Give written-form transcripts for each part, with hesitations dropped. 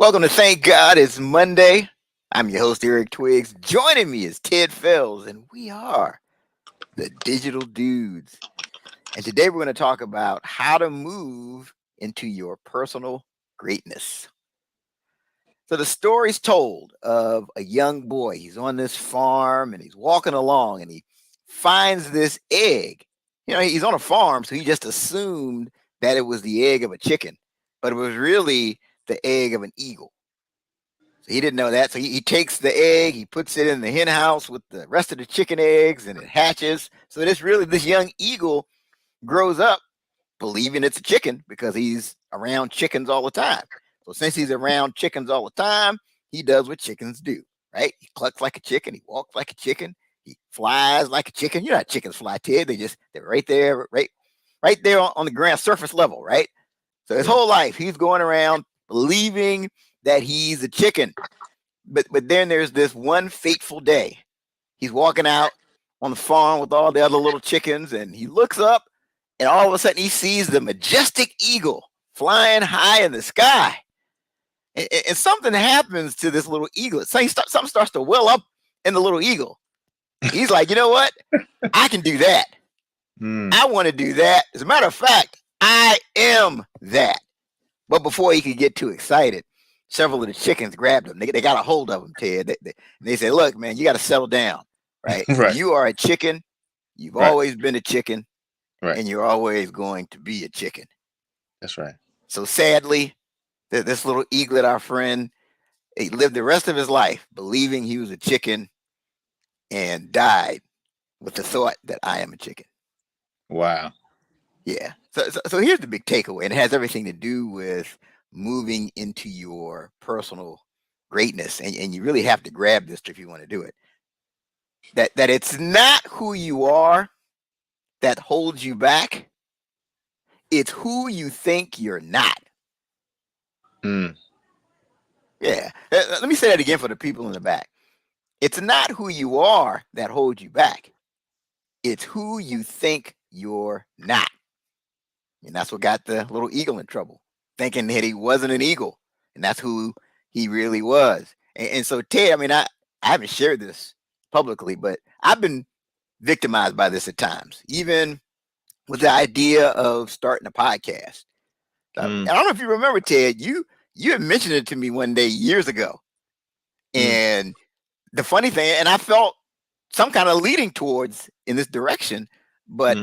Welcome to Thank God It's Monday. I'm your host, Eric Twiggs. Joining me is Ted Fells, and we are the Digital Dudes. And today we're going to talk about how to move into your personal greatness. So the story's told of a young boy. He's on this farm and he's walking along and he finds this egg. He's on a farm, so he just assumed that it was the egg of a chicken, but it was really the egg of an eagle. So he didn't know that. So he takes the egg, he puts it in the hen house with the rest of the chicken eggs, and it hatches. So this young eagle grows up believing it's a chicken because he's around chickens all the time. So since he's around chickens all the time, he does what chickens do, right? He clucks like a chicken, he walks like a chicken, he flies like a chicken. You know how chickens fly, Ted. They're right there, right there on the ground surface level, right? So his whole life he's going around believing that he's a chicken. But then there's this one fateful day. He's walking out on the farm with all the other little chickens, and he looks up, and all of a sudden he sees the majestic eagle flying high in the sky. And something happens to this little eagle. Something starts to well up in the little eagle. He's like, you know what? I can do that. I want to do that. As a matter of fact, I am that. But before he could get too excited, several of the chickens grabbed him. They got a hold of him, Ted. They said, look, man, you got to settle down, right? Right. You are a chicken. You've Right. always been a chicken, Right. and you're always going to be a chicken. That's right. So sadly, this little eaglet, our friend, he lived the rest of his life believing he was a chicken and died with the thought that I am a chicken. Wow. Yeah. So here's the big takeaway, and it has everything to do with moving into your personal greatness. And you really have to grab this if you want to do it. That it's not who you are that holds you back. It's who you think you're not. Yeah. Let me say that again for the people in the back. It's not who you are that holds you back. It's who you think you're not. And that's what got the little eagle in trouble, thinking that he wasn't an eagle. And that's who he really was. And so, Ted, I mean, I haven't shared this publicly, but I've been victimized by this at times, even with the idea of starting a podcast. I don't know if you remember, Ted, you had mentioned it to me one day years ago. And the funny thing, and I felt some kind of leading towards in this direction, but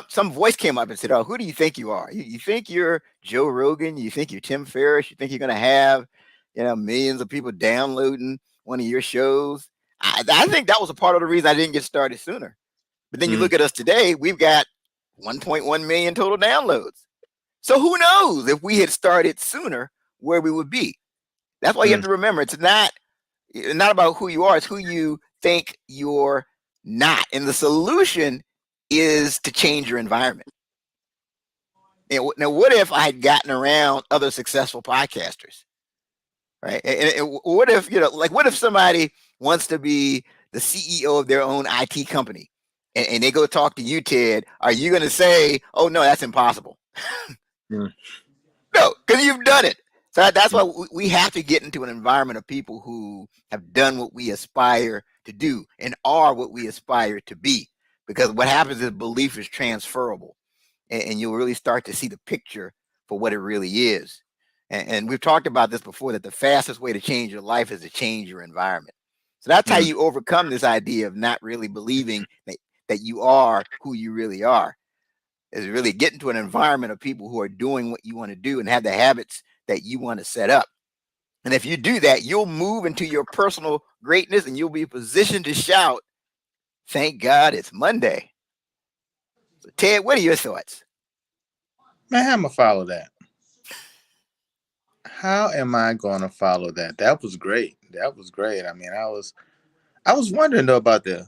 some voice came up and said, oh, who do you think you are? You think you're Joe Rogan? You think you're Tim Ferriss? You think you're going to have, millions of people downloading one of your shows? I think that was a part of the reason I didn't get started sooner. But then you look at us today, we've got 1.1 million total downloads. So who knows if we had started sooner where we would be. That's why you have to remember, it's not about who you are, it's who you think you're not. And the solution is to change your environment. Now, what if I had gotten around other successful podcasters, right? And what if, what if somebody wants to be the CEO of their own IT company and they go talk to you, Ted? Are you going to say, oh, no, that's impossible? No, because you've done it. So that's why we have to get into an environment of people who have done what we aspire to do and are what we aspire to be. Because what happens is belief is transferable, and you'll really start to see the picture for what it really is. And we've talked about this before, that the fastest way to change your life is to change your environment. So that's how you overcome this idea of not really believing that you are who you really are. Is really get into an environment of people who are doing what you want to do and have the habits that you want to set up. And if you do that, you'll move into your personal greatness and you'll be positioned to shout, thank God it's Monday. So, Ted, what are your thoughts? Man, how am I follow that? How am I going to follow that? That was great. That was great. I mean, I was wondering though about the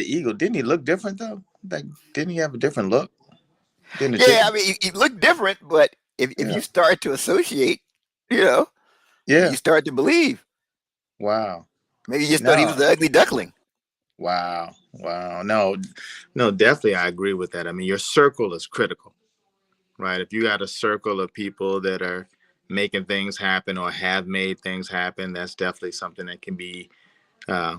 eagle. Didn't he look different though? Like, didn't he have a different look? Yeah, I mean, he looked different, but if you start to associate, you start to believe. Wow. Maybe you just thought he was the ugly duckling. Wow. No, definitely I agree with that. I mean, your circle is critical, right? If you got a circle of people that are, making things happen or have made things happen. That's definitely something uh,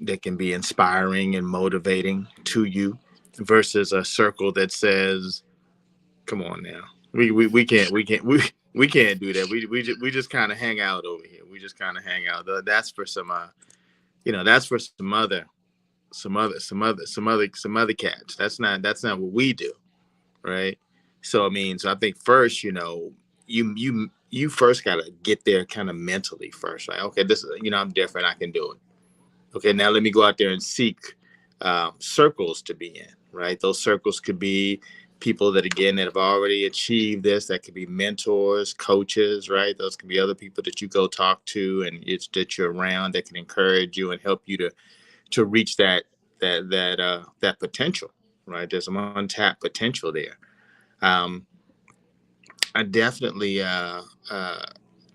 that can be inspiring and motivating to you, versus a circle that says, "Come on now, we can't do that. We just kind of hang out over here. We just kind of hang out. That's for some that's for some other cats. That's not what we do, right? So I mean, so I think first, you first got to get there kind of mentally first, right? Okay, this is, I'm different. I can do it. Okay, now let me go out there and seek circles to be in, right? Those circles could be people that, again, that have already achieved this. That could be mentors, coaches, right? Those could be other people that you go talk to and it's that you're around that can encourage you and help you to reach that potential, right? There's some untapped potential there. Um, I definitely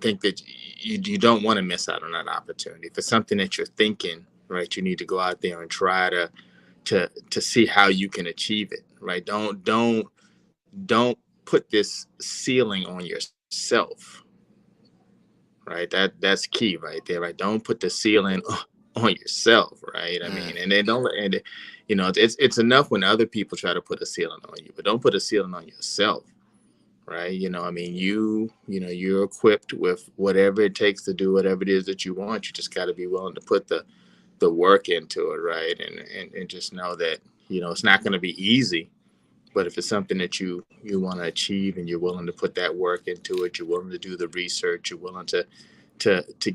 think that you don't want to miss out on that opportunity. If it's something that you're thinking, right, you need to go out there and try to see how you can achieve it, right? Don't put this ceiling on yourself, right? That's key right there, right? Don't put the ceiling on yourself, right? I mean, Mm, and then don't and it's enough when other people try to put a ceiling on you, but don't put a ceiling on yourself, right? I mean, you're equipped with whatever it takes to do whatever it is that you want. You just got to be willing to put the work into it, right? And just know that it's not going to be easy, but if it's something that you want to achieve and you're willing to put that work into it, you're willing to do the research, you're willing to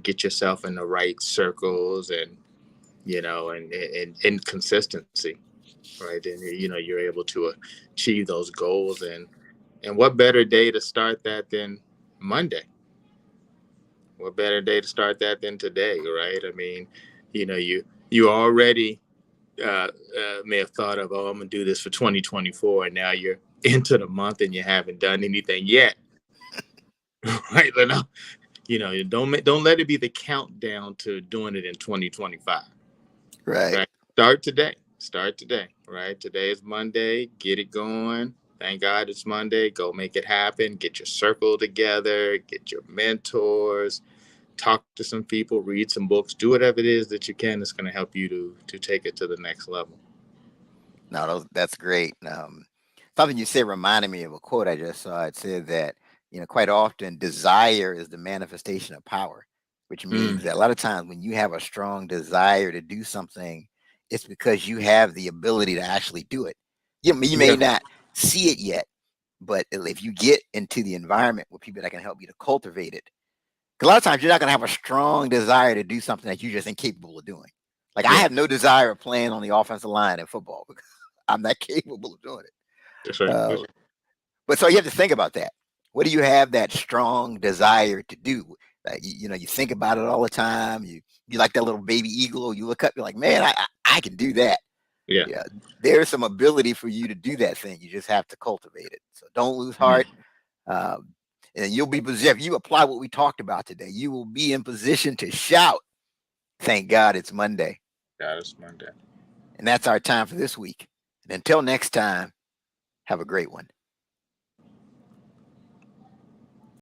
get yourself in the right circles, and and consistency, right? Then you're able to achieve those goals. And what better day to start that than Monday? What better day to start that than today, right? I mean, you already may have thought of, oh, I'm gonna do this for 2024, and now you're into the month and you haven't done anything yet, right? Don't let it be the countdown to doing it in 2025, right. right? Start today. Start today, right? Today is Monday. Get it going. Thank God it's Monday. Go make it happen. Get your circle together. Get your mentors. Talk to some people. Read some books. Do whatever it is that you can that's going to help you to take it to the next level. No, that's great. Something you said reminded me of a quote I just saw. It said that, quite often desire is the manifestation of power, which means Mm, that a lot of times when you have a strong desire to do something, it's because you have the ability to actually do it. You may yeah, not see it yet, but if you get into the environment with people that can help you to cultivate it, 'cause a lot of times you're not going to have a strong desire to do something that you're just incapable of doing. Like I yeah, have no desire of playing on the offensive line in football because I'm not capable of doing it. that's right. Uh, That's right. but so you have to think about that. What do you have that strong desire to do? You think about it all the time. You like that little baby eagle. You look up, you're like, man, I can do that. Yeah. Yeah, there's some ability for you to do that thing. You just have to cultivate it. So don't lose heart. Mhm. Um, and you'll be positioned. If you apply what we talked about today, you will be in position to shout, "Thank God it's Monday." God, it's Monday. And that's our time for this week. And until next time, have a great one.